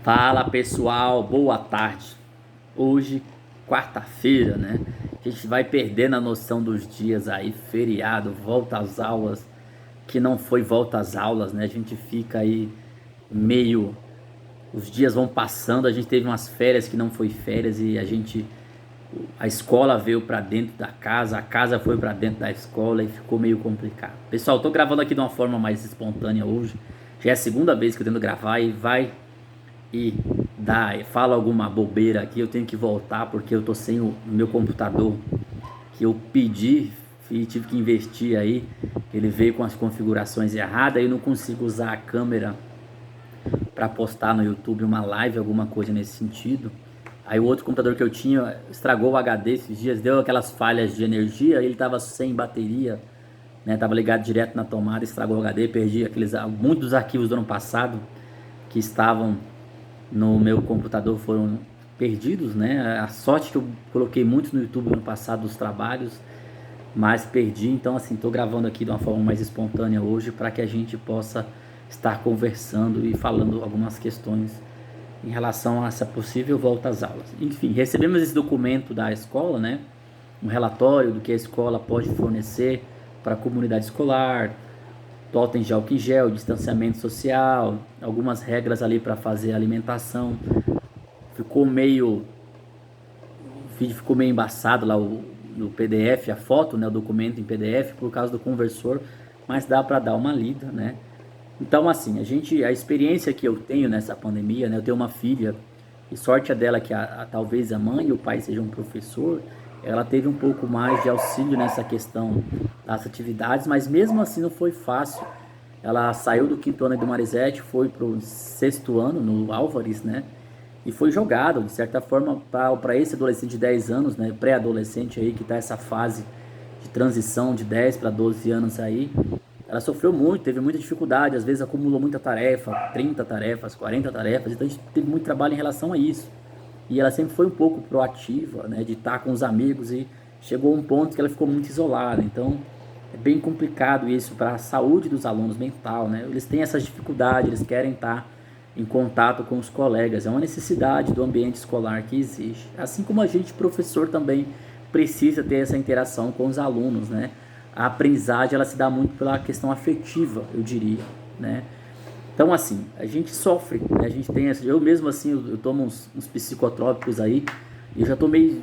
Fala pessoal, boa tarde. Hoje, quarta-feira, né? A gente vai perdendo a noção dos dias aí, feriado, volta às aulas, que não foi volta às aulas, né? A gente fica aí meio. Os dias vão passando, a gente teve umas férias que não foi férias e a gente. A escola veio pra dentro da casa, a casa foi pra dentro da escola e ficou meio complicado. Pessoal, tô gravando aqui de uma forma mais espontânea hoje. Já é a segunda vez que eu tento gravar e vai e fala alguma bobeira aqui, eu tenho que voltar porque eu tô sem o meu computador que eu pedi e tive que investir aí. Ele veio com as configurações erradas e eu não consigo usar a câmera para postar no YouTube uma live, alguma coisa nesse sentido. Aí o outro computador que eu tinha estragou o HD esses dias, deu aquelas falhas de energia, ele estava sem bateria, né? Tava ligado direto na tomada, estragou o HD, perdi muitos dos arquivos do ano passado que estavam no meu computador foram perdidos, né? A sorte que eu coloquei muitos no YouTube no ano passado dos trabalhos, mas perdi. Então, assim, estou gravando aqui de uma forma mais espontânea hoje para que a gente possa estar conversando e falando algumas questões em relação a essa possível volta às aulas. Enfim, recebemos esse documento da escola, né? Um relatório do que a escola pode fornecer para a comunidade escolar, totem de álcool em gel, distanciamento social, algumas regras ali para fazer a alimentação. Ficou meio, o vídeo ficou meio embaçado lá no PDF, a foto, né, o documento em PDF por causa do conversor, mas dá para dar uma lida, né? Então assim, a experiência que eu tenho nessa pandemia, né, eu tenho uma filha e sorte é dela que talvez a mãe e o pai sejam um professor, ela teve um pouco mais de auxílio nessa questão das atividades, mas mesmo assim não foi fácil. Ela saiu do quinto ano do Marizete, foi para o sexto ano no Álvares, né? E foi jogado, de certa forma, para esse adolescente de 10 anos, né? Pré-adolescente aí, que está essa fase de transição de 10 para 12 anos aí. Ela sofreu muito, teve muita dificuldade, às vezes acumulou muita tarefa, 30 tarefas, 40 tarefas, então a gente teve muito trabalho em relação a isso. E ela sempre foi um pouco proativa, né, de estar com os amigos e chegou a um ponto que ela ficou muito isolada. Então é bem complicado isso para a saúde dos alunos mental, né? Eles têm essas dificuldades, eles querem estar em contato com os colegas, é uma necessidade do ambiente escolar que existe. Assim como a gente, professor, também precisa ter essa interação com os alunos, né? A aprendizagem ela se dá muito pela questão afetiva, eu diria, né? Então, assim, a gente sofre, né? A gente tem essa. Eu mesmo, assim, eu tomo uns psicotrópicos aí, e eu já tô meio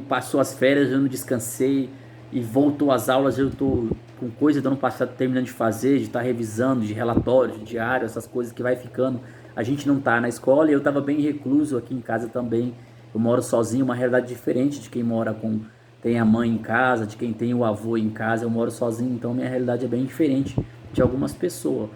passou as férias, eu não descansei, e voltou às aulas, eu tô com coisa do ano passado terminando de fazer, de estar revisando, de relatório, de diário, essas coisas que vai ficando. A gente não tá na escola e eu tava bem recluso aqui em casa também. Eu moro sozinho, uma realidade diferente de quem mora com. Tem a mãe em casa, de quem tem o avô em casa, eu moro sozinho, então minha realidade é bem diferente de algumas pessoas.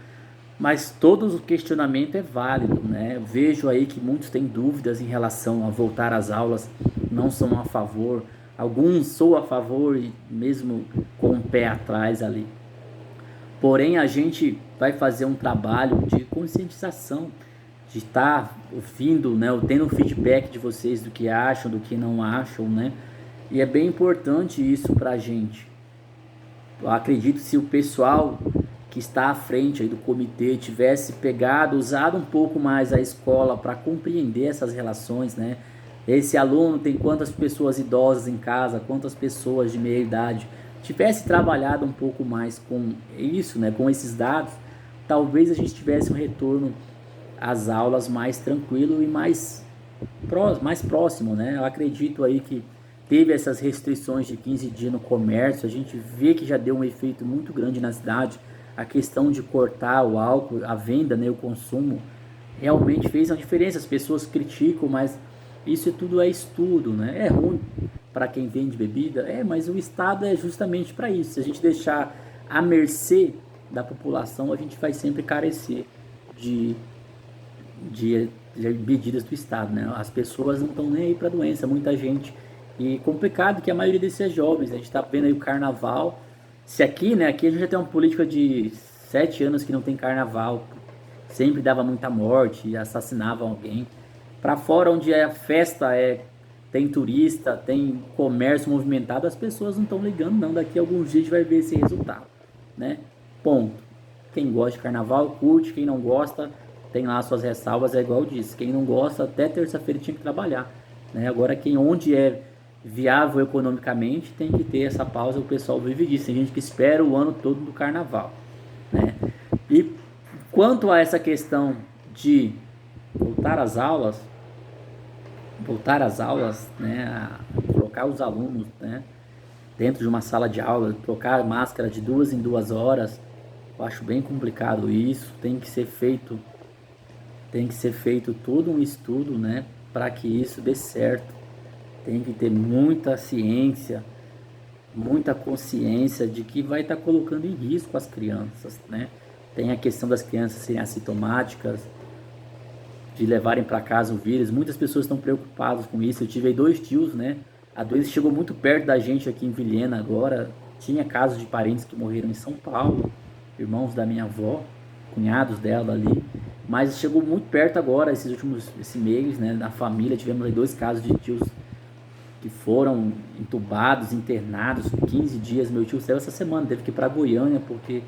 Mas todo o questionamento é válido, né? Vejo aí que muitos têm dúvidas em relação a voltar às aulas, não são a favor. Alguns são a favor, mesmo com o pé atrás ali. Porém, a gente vai fazer um trabalho de conscientização, de estar ouvindo, né? Tendo um feedback de vocês do que acham, do que não acham, né? E é bem importante isso pra gente. Eu acredito que se o pessoal que está à frente aí do comitê tivesse pegado, usado um pouco mais a escola para compreender essas relações, né? Esse aluno tem quantas pessoas idosas em casa, quantas pessoas de meia idade, tivesse trabalhado um pouco mais com isso, né? Com esses dados, talvez a gente tivesse um retorno às aulas mais tranquilo e mais próximo, né? Eu acredito aí que teve essas restrições de 15 dias no comércio, a gente vê que já deu um efeito muito grande na cidade, a questão de cortar o álcool, a venda, né, o consumo, realmente fez uma diferença. As pessoas criticam, mas isso tudo é estudo, né? É ruim para quem vende bebida, mas o Estado é justamente para isso. Se a gente deixar à mercê da população, a gente vai sempre carecer de, de medidas do Estado, né? As pessoas não estão nem aí para a doença, muita gente. E complicado que a maioria desses é jovens. A gente está vendo aí o carnaval. Se aqui, né? Aqui a gente já tem uma política de 7 anos que não tem carnaval. Sempre dava muita morte, assassinava alguém. Para fora, onde é festa, tem turista, tem comércio movimentado, as pessoas não estão ligando, não. Daqui a alguns dias a gente vai ver esse resultado, né? Ponto. Quem gosta de carnaval, curte. Quem não gosta, tem lá suas ressalvas, é igual eu disse, quem não gosta até terça-feira tinha que trabalhar, né? Agora quem onde é viável economicamente tem que ter essa pausa, o pessoal vive disso, tem gente que espera o ano todo do carnaval, né? E quanto a essa questão de voltar às aulas, né, a colocar os alunos, né, dentro de uma sala de aula, trocar máscara de 2 em 2 horas, eu acho bem complicado isso. Tem que ser feito todo um estudo, né, para que isso dê certo. Tem que ter muita ciência, muita consciência de que vai estar colocando em risco as crianças, né? Tem a questão das crianças serem assintomáticas, de levarem para casa o vírus. Muitas pessoas estão preocupadas com isso. Eu tive aí 2 tios, né? A doença chegou muito perto da gente aqui em Vilhena agora. Tinha casos de parentes que morreram em São Paulo, irmãos da minha avó, cunhados dela ali. Mas chegou muito perto agora, esse mês, né? Na família tivemos aí 2 casos de tios que foram entubados, internados, 15 dias. Meu tio saiu essa semana, teve que ir para Goiânia porque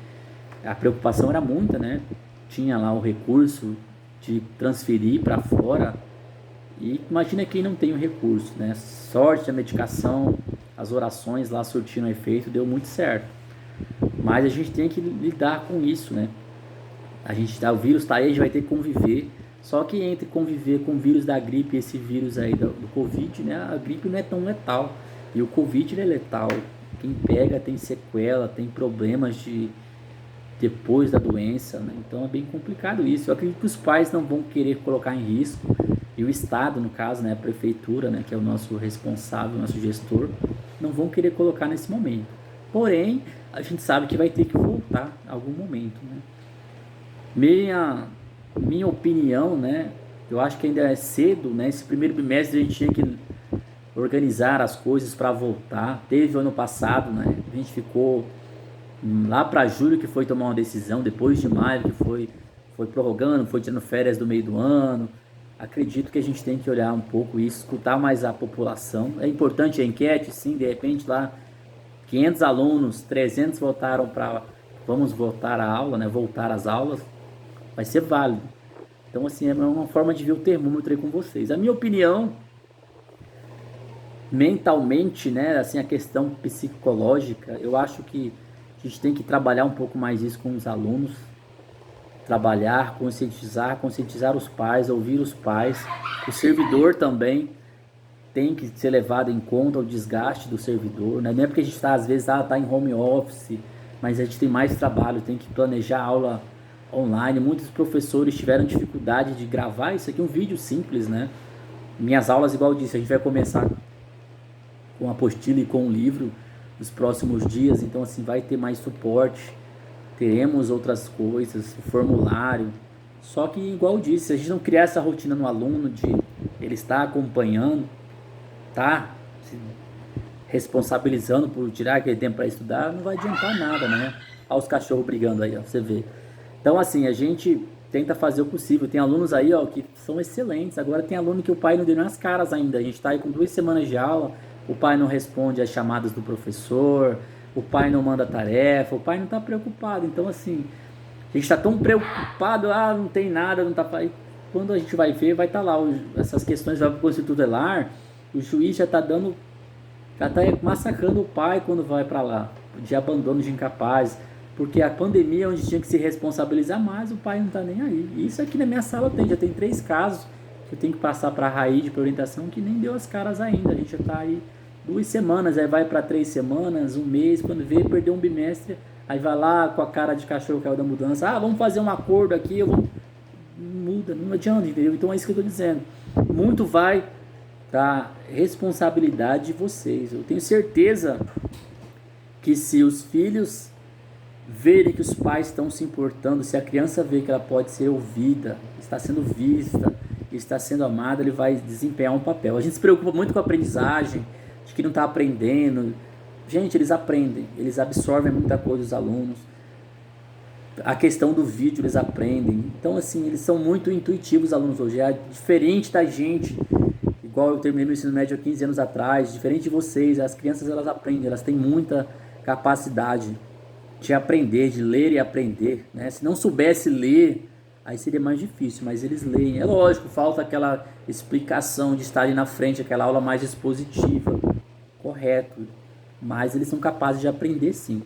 a preocupação era muita, né? Tinha lá o recurso de transferir para fora, e imagina quem não tem o recurso, né? Sorte a medicação, as orações lá surtiram efeito, deu muito certo. Mas a gente tem que lidar com isso, né? O vírus tá aí, a gente vai ter que conviver. Só que entre conviver com o vírus da gripe e esse vírus aí do Covid, né? A gripe não é tão letal e o Covid é letal. Quem pega tem sequela, tem problemas depois da doença, né? Então é bem complicado isso. Eu acredito que os pais não vão querer colocar em risco, e o Estado, no caso, né, a Prefeitura, né, que é o nosso responsável, o nosso gestor, não vão querer colocar nesse momento. Porém, a gente sabe que vai ter que voltar em algum momento, né? Minha opinião, né, eu acho que ainda é cedo, né? Esse primeiro bimestre a gente tinha que organizar as coisas para voltar. Teve o ano passado, né? A gente ficou lá para julho que foi tomar uma decisão, depois de maio que foi prorrogando, foi tirando férias do meio do ano. Acredito que a gente tem que olhar um pouco isso, escutar mais a população. É importante a enquete, sim, de repente lá 500 alunos, 300 votaram para vamos voltar à aula, né, voltar às aulas, vai ser válido. Então assim, é uma forma de ver o termômetro aí com vocês. A minha opinião, mentalmente, né, assim, a questão psicológica, eu acho que a gente tem que trabalhar um pouco mais isso com os alunos, trabalhar, conscientizar os pais, ouvir os pais. O servidor também tem que ser levado em conta, o desgaste do servidor, né? Não é porque a gente está, às vezes, tá em home office, mas a gente tem mais trabalho, tem que planejar a aula online. Muitos professores tiveram dificuldade de gravar isso aqui, um vídeo simples, né? Minhas aulas, igual eu disse, a gente vai começar com a apostila e com o livro nos próximos dias, então assim, vai ter mais suporte, teremos outras coisas, formulário. Só que, igual eu disse, se a gente não criar essa rotina no aluno de ele estar acompanhando, tá se responsabilizando por tirar aquele tempo para estudar, não vai adiantar nada, né? Olha os cachorros brigando aí, ó, você vê. Então assim, a gente tenta fazer o possível. Tem alunos aí, ó, que são excelentes. Agora tem aluno que o pai não deu nas caras ainda. A gente tá aí com 2 semanas de aula, o pai não responde às chamadas do professor, o pai não manda tarefa, o pai não está preocupado. Então assim, a gente está tão preocupado, não tem nada, não tá. Quando a gente vai ver, vai estar lá essas questões, vai para o Conselho Tutelar, o juiz já está massacrando o pai quando vai para lá, de abandono de incapaz, porque a pandemia, onde tinha que se responsabilizar mais, o pai não está nem aí. E isso aqui na minha sala já tem 3 casos que eu tenho que passar para a Raíde, para orientação, que nem deu as caras ainda. A gente já está aí 2 semanas, aí vai para 3 semanas, 1 mês, quando vê, perdeu um bimestre, aí vai lá com a cara de cachorro que caiu da mudança, vamos fazer um acordo aqui, muda, não adianta, entendeu? Então é isso que eu estou dizendo. Muito vai da responsabilidade de vocês. Eu tenho certeza que se os filhos verem que os pais estão se importando, se a criança vê que ela pode ser ouvida, está sendo vista, está sendo amada, ele vai desempenhar um papel. A gente se preocupa muito com a aprendizagem, de que não está aprendendo. Gente, eles aprendem, eles absorvem muita coisa, os alunos. A questão do vídeo, eles aprendem. Então, assim, eles são muito intuitivos, os alunos hoje. É diferente da gente, igual eu terminei meu ensino médio há 15 anos atrás, diferente de vocês. As crianças, elas aprendem, elas têm muita capacidade de aprender, de ler e aprender, né? Se não soubesse ler, aí seria mais difícil, mas eles leem. É lógico, falta aquela explicação de estar ali na frente, aquela aula mais expositiva, correto, mas eles são capazes de aprender sim.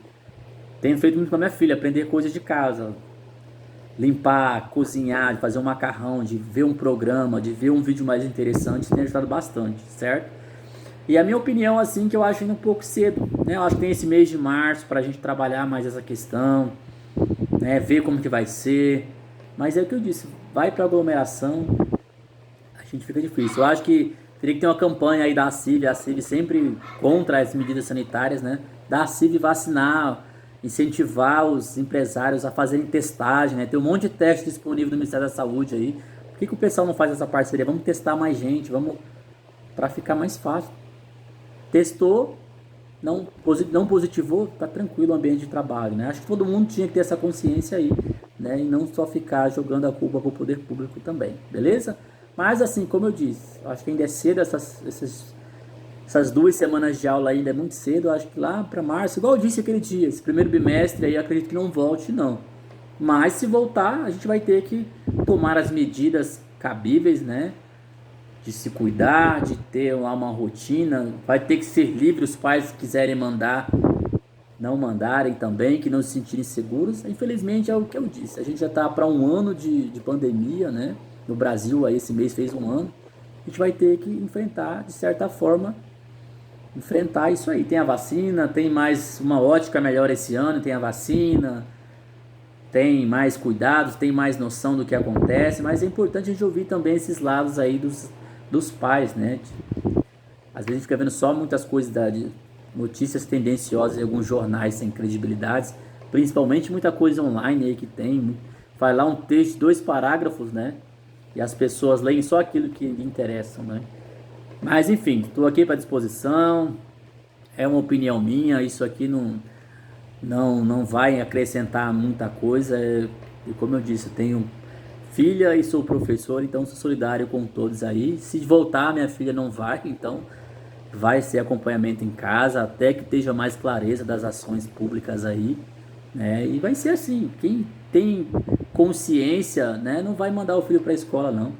Tenho feito muito com a minha filha, aprender coisas de casa, limpar, cozinhar, de fazer um macarrão, de ver um programa, de ver um vídeo mais interessante, tem ajudado bastante, certo? E a minha opinião, assim, que eu acho ainda um pouco cedo, né? Eu acho que tem esse mês de março para a gente trabalhar mais essa questão, né? Ver como que vai ser. Mas é o que eu disse, vai para aglomeração, a gente fica difícil. Eu acho que teria que ter uma campanha aí da CIV, a CIV sempre contra as medidas sanitárias, né? Da CIV vacinar, incentivar os empresários a fazerem testagem, né? Tem um monte de teste disponível no Ministério da Saúde aí. Por que o pessoal não faz essa parceria? Vamos testar mais gente, vamos para ficar mais fácil. Testou, não positivou, tá tranquilo o ambiente de trabalho, né? Acho que todo mundo tinha que ter essa consciência aí, né? E não só ficar jogando a culpa pro poder público também, beleza? Mas assim, como eu disse, acho que ainda é cedo essas 2 semanas de aula ainda é muito cedo, acho que lá para março, igual eu disse aquele dia, esse primeiro bimestre aí, acredito que não volte não. Mas se voltar, a gente vai ter que tomar as medidas cabíveis, né? De se cuidar, de ter lá uma rotina, vai ter que ser livre os pais que quiserem mandar, não mandarem também, que não se sentirem seguros. Infelizmente é o que eu disse, a gente já está para um ano de pandemia, né? No Brasil, aí esse mês fez um ano, a gente vai ter que enfrentar, de certa forma, enfrentar isso aí. Tem a vacina, tem mais uma ótica melhor esse ano, tem a vacina, tem mais cuidados, tem mais noção do que acontece, mas é importante a gente ouvir também esses lados aí dos pais, né? Às vezes a gente fica vendo só muitas coisas de notícias tendenciosas em alguns jornais sem credibilidades, principalmente muita coisa online aí que tem, vai lá um texto, 2 parágrafos, né? E as pessoas leem só aquilo que lhe interessam, né? Mas enfim, estou aqui para disposição, é uma opinião minha, isso aqui não vai acrescentar muita coisa, e como eu disse, eu tenho filha e sou professor, então sou solidário com todos aí. Se voltar, minha filha não vai, então vai ser acompanhamento em casa, até que esteja mais clareza das ações públicas aí, né? E vai ser assim, quem tem consciência, né, não vai mandar o filho para a escola não.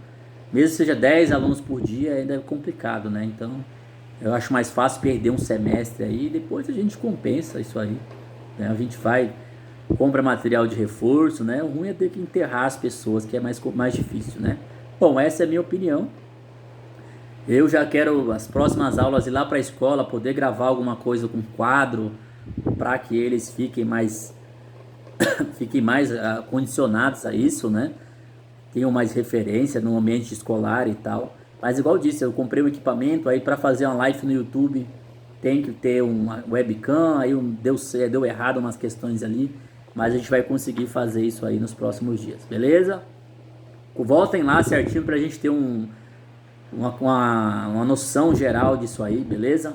Mesmo que seja 10 alunos por dia, ainda é complicado, né? Então, eu acho mais fácil perder um semestre aí, e depois a gente compensa isso aí, né? A gente vai, compra material de reforço, né? O ruim é ter que enterrar as pessoas, que é mais difícil, né? Bom, essa é a minha opinião. Eu já quero as próximas aulas ir lá para a escola, poder gravar alguma coisa com quadro, para que eles fiquem mais condicionados a isso, né? Tenham mais referência no ambiente escolar e tal. Mas igual eu disse, eu comprei um equipamento aí para fazer uma live no YouTube, tem que ter uma webcam, aí deu errado umas questões ali, mas a gente vai conseguir fazer isso aí nos próximos dias, beleza? Voltem lá certinho pra gente ter uma noção geral disso aí, beleza?